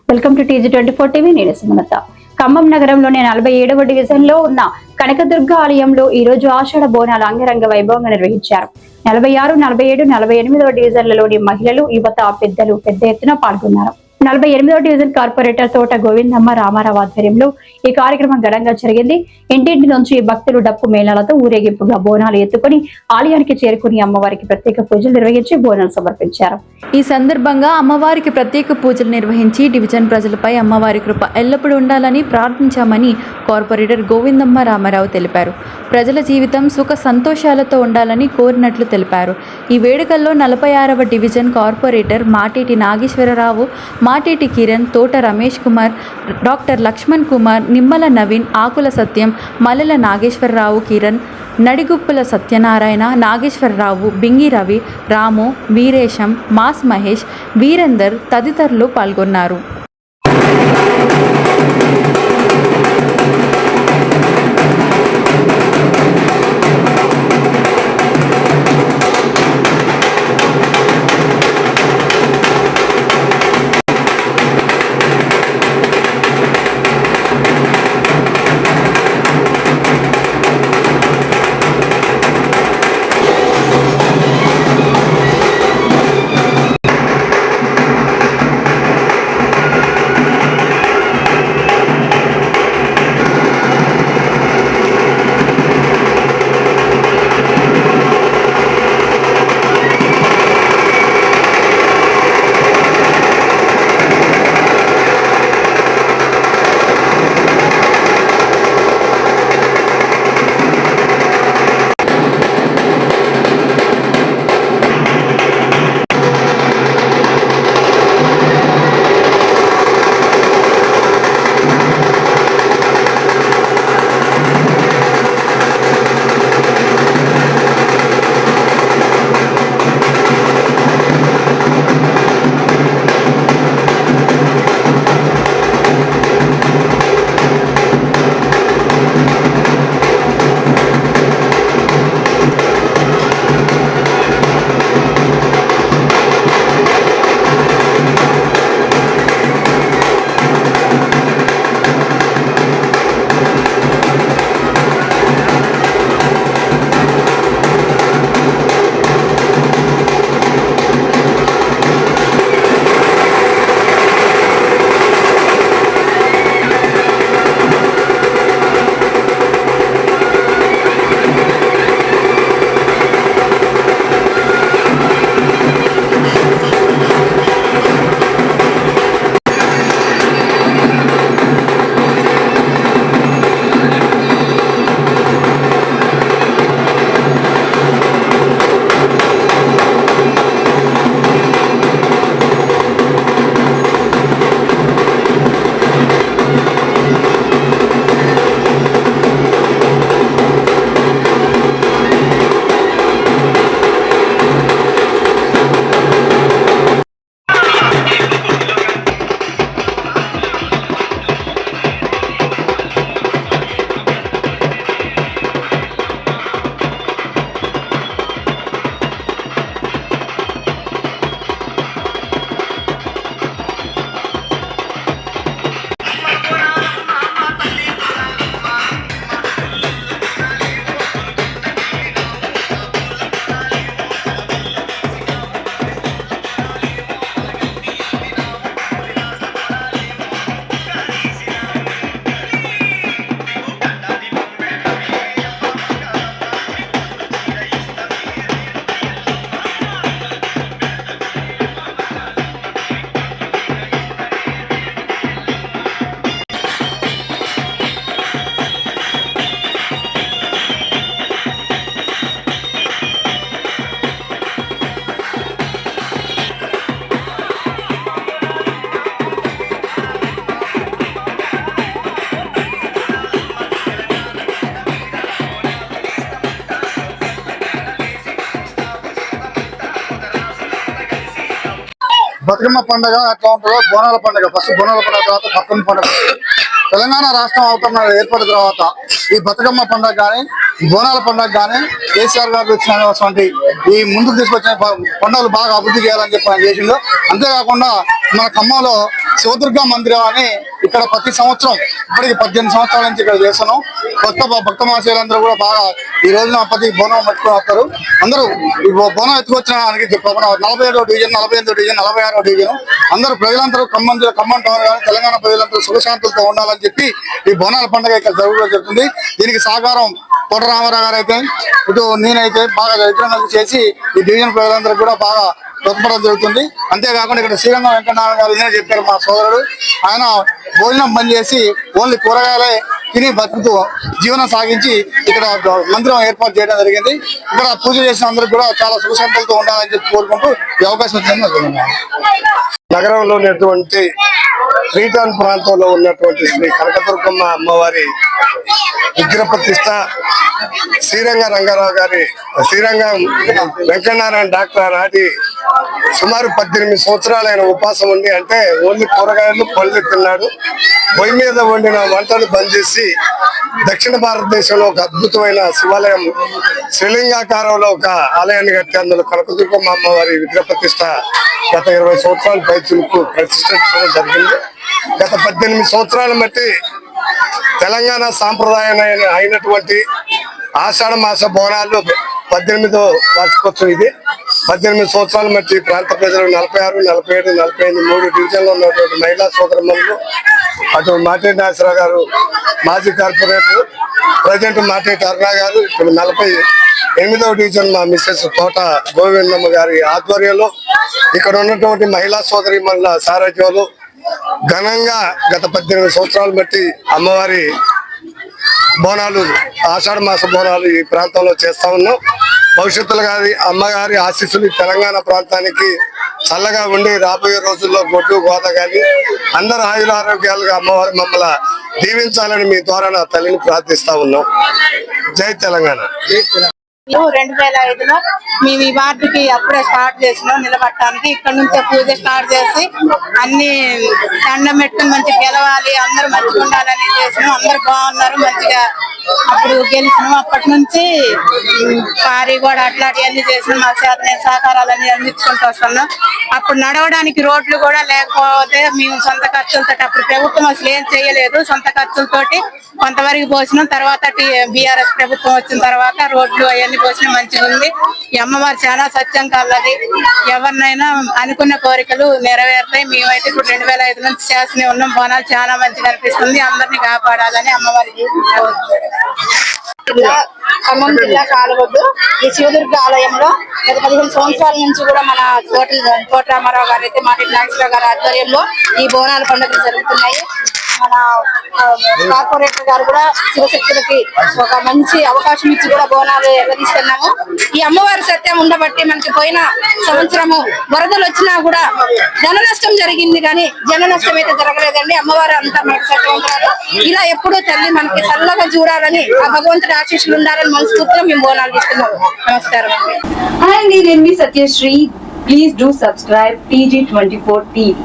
Welcome to TG24 TV. నేను సుమలత. ఖమ్మం నగరంలోని 47వ division లో ఉన్న కనకదుర్గ ఆలయంలో ఈ రోజు ఆషాఢ బోనాలు అంగరంగ వైభవంగా నిర్వహించారు. 46, 47, 48వ డివిజన్లలోని మహిళలు, యువత, పెద్దలు పెద్ద ఎత్తున పాల్గొన్నారు. 48వ డివిజన్ కార్పొరేటర్ తోట గోవిందమ్మ రామారావు ఆధ్వర్యంలో ఈ కార్యక్రమం ఘనంగా జరిగింది. ఇంటింటి నుంచి భక్తులు డప్పు మేళాలతో ఊరేగింపుగా బోనాలు ఎత్తుకుని ఆలయానికి చేరుకుని అమ్మవారికి ప్రత్యేక పూజలు నిర్వహించి బోనాలు సమర్పించారు. ఈ సందర్భంగా అమ్మవారికి ప్రత్యేక పూజలు నిర్వహించి డివిజన్ ప్రజలపై అమ్మవారి కృప ఎల్లప్పుడూ ఉండాలని ప్రార్థించామని కార్పొరేటర్ గోవిందమ్మ రామారావు తెలిపారు. ప్రజల జీవితం సుఖ సంతోషాలతో ఉండాలని కోరినట్లు తెలిపారు. ఈ వేడుకల్లో 46వ డివిజన్ కార్పొరేటర్ మాటేటి నాగేశ్వరరావు, మాటేటి కిరణ్, తోట రమేష్ కుమార్, డాక్టర్ లక్ష్మణ్ కుమార్, నిమ్మల నవీన్, ఆకుల సత్యం, మల్లెల నాగేశ్వరరావు, కిరణ్, నడిగుప్పుల సత్యనారాయణ, నాగేశ్వరరావు, బింగి రవి, రాము, వీరేశం, మాస్ మహేష్, వీరేందర్ తదితరులు పాల్గొన్నారు. బతుకమ్మ పండుగ ఎట్లా ఉంటుందో బోనాల పండుగ, ఫస్ట్ బోనాల పండుగ తర్వాత బతుకమ్మ పండుగ. తెలంగాణ రాష్ట్రం అవతరణ ఏర్పడిన తర్వాత ఈ బతుకమ్మ పండుగ కానీ బోనాల పండుగ కానీ కేసీఆర్ గారు వచ్చినటువంటి ఈ ముందుకు తీసుకొచ్చిన పండుగలు బాగా అభివృద్ధి చేయాలని చెప్పి ఆయన చేసిండు. అంతేకాకుండా మన ఖమ్మంలో శివదుర్గ మందిరం అని ఇక్కడ ప్రతి సంవత్సరం ఇప్పటికి 18 సంవత్సరాల నుంచి ఇక్కడ చేస్తున్నాం. కొత్త భక్త మహాశయులందరూ కూడా బాగా ఈ రోజున ప్రతి బోనం పట్టుకుని వస్తారు. అందరూ ఈ బోనం ఎత్తుకొచ్చడానికి 47వ డివిజన్, 48వ డివిజన్, 46వ డివిజన్ అందరూ ప్రజలందరూ ఖమ్మం టౌన్ కానీ తెలంగాణ ప్రజలందరూ సుఖశాంతులతో ఉండాలని చెప్పి ఈ బోనాల పండుగ ఇక్కడ జరుగుతుంది. దీనికి సహకారం తోట రామారావు గారు అయితే ఇటు నేనైతే బాగా విగ్రహం చేసి ఈ డివిజన్ ప్రజలందరూ కూడా బాగా తోడ్పడడం జరుగుతుంది. అంతేకాకుండా ఇక్కడ శ్రీరంగం వెంకటనారాయణ గారు ఇదే చెప్పారు మా సోదరుడు. ఆయన భోజనం బంద్ చేసి ఓన్లీ కూరగాయలే తిని బతుకుతూ జీవనం సాగించి ఇక్కడ మందిరం ఏర్పాటు చేయడం జరిగింది. ఇక్కడ పూజ చేసిన అందరూ కూడా చాలా సుఖశాంతులతో ఉండాలని చెప్పి కోరుకుంటూ ఈ అవకాశం వచ్చింది. నగరంలో ఉన్నటువంటి శ్రీటాన్ ప్రాంతంలో ఉన్నటువంటి శ్రీ కనకదుర్గమ్మ అమ్మవారి విగ్రహ ప్రతిష్ట శ్రీరంగం వెంకటనారాయణ డాక్టర్ నాటి సుమారు 18 సంవత్సరాలు ఆయన ఉపాసం ఉండి, అంటే ఓన్లీ కూరగాయలు పళ్ళు తిన్నాడు. పొయ్యి మీద వండిన వంటలు బంద్ చేసి దక్షిణ భారతదేశంలో ఒక అద్భుతమైన శివాలయం శ్రీలింగాకారంలో ఒక ఆలయాన్ని కట్టి అందులో కనకదుర్గమ్మ అమ్మవారి విగ్రహ ప్రతిష్ట గత 20 సంవత్సరాల పైచులకు ప్రతిష్ఠించడం జరిగింది. గత 18 సంవత్సరాల బట్టి తెలంగాణ సాంప్రదాయం అయినటువంటి ఆషాఢ మాస బోనాలు 18వ వార్షికోత్సవం ఇది. 18 సంవత్సరాల మట్టి ప్రాంత ప్రజలు 46, 47, 45 3 డివిజన్లో ఉన్నటువంటి మహిళా సోదరులు, అటు మాటేటి నాగేశ్వరరావు గారు మాజీ కార్పొరేటర్, ప్రజెంట్ మాటేటి అరుణ గారు, ఇప్పుడు 48వ డివిజన్ మా మిస్సెస్ తోట గోవిందమ్మ గారి ఆధ్వర్యంలో ఇక్కడ ఉన్నటువంటి మహిళా సోదరి మహిళ సారథ్యంలో ఘనంగా గత 18 సంవత్సరాలు బట్టి అమ్మవారి బోనాలు, ఆషాఢ మాస బోనాలు ఈ ప్రాంతంలో చేస్తా ఉన్నాం. భవిష్యత్తులో గారి అమ్మగారి ఆశీస్సులు తెలంగాణ ప్రాంతానికి చల్లగా ఉండి రాబోయే రోజుల్లో గొడ్డు గోద కానీ అందరు ఆయుర ఆరోగ్యాలుగా అమ్మవారి మమ్మల్ని దీవించాలని మీ ద్వారా నా తల్లిని ప్రార్థిస్తా ఉన్నాం. జై తెలంగాణ. 2005లో మేము ఈ వార్డుకి అప్పుడే స్టార్ట్ చేసినాం నిలబట్టడానికి. ఇక్కడ నుంచే పూజ స్టార్ట్ చేసి అన్ని దండం పెట్టుకుని మంచిగా గెలవాలి, అందరూ మంచిగా ఉండాలని చేసినాం. అందరు బాగున్నారు, మంచిగా అప్పుడు గెలిచినాం. అప్పటి నుంచి పారి కూడా అట్లాంటివన్నీ చేసినాం. మా చేత నేను సహకారాలన్నీ అందించుకుంటూ వస్తున్నాం. అప్పుడు నడవడానికి రోడ్లు కూడా లేకపోతే మేము సొంత ఖర్చులతో, అప్పుడు ప్రభుత్వం అసలు ఏం చేయలేదు, సొంత ఖర్చులతోటి కొంతవరకు పోసినాం. తర్వాత బీఆర్ఎస్ ప్రభుత్వం వచ్చిన తర్వాత రోడ్లు అవన్నీ పోసినా మంచిగా ఉంది. ఈ అమ్మవారు చాలా సత్యం కలది, ఎవరినైనా అనుకున్న కోరికలు నెరవేరుతాయి. మేమైతే ఇప్పుడు 2005 నుంచి చేస్తూనే ఉన్నాం. బోనాలు చాలా మంచిగా అనిపిస్తుంది. అందరినీ కాపాడాలని అమ్మవారికి ఖమ్మం జిల్లా కాలవద్దు ఈ శివదుర్గ ఆలయంలో గత 15 సంవత్సరాల నుంచి కూడా మన తోట రామారావు గారు అయితే మాటేటి నాగేశ్వరరావు గారి ఆధ్వర్యంలో ఈ బోనాల పండుగలు జరుగుతున్నాయి. మన కార్పొరేటర్ గారు కూడా శివశక్తులకి ఒక మంచి అవకాశం ఇచ్చి కూడా బోనాలు నిర్వహిస్తున్నాము. ఈ అమ్మవారి సత్యం ఉండబట్టి మనకి పోయిన సంవత్సరము వరదలు వచ్చినా కూడా జన నష్టం జరిగింది, కానీ జన నష్టం అయితే జరగలేదండి. అమ్మవారు అంతా మనకి సత్యవంతురాలు. ఇలా ఎప్పుడూ తల్లి మనకి చల్లగా చూడాలని, ఆ భగవంతుడి ఆశీస్సులు ఉండాలని మనస్ఫూర్తిగా మేము బోనాలు తీస్తున్నాం. నమస్కారం. Hi, నేను మీ Satyasri. Please do subscribe TG24 TV.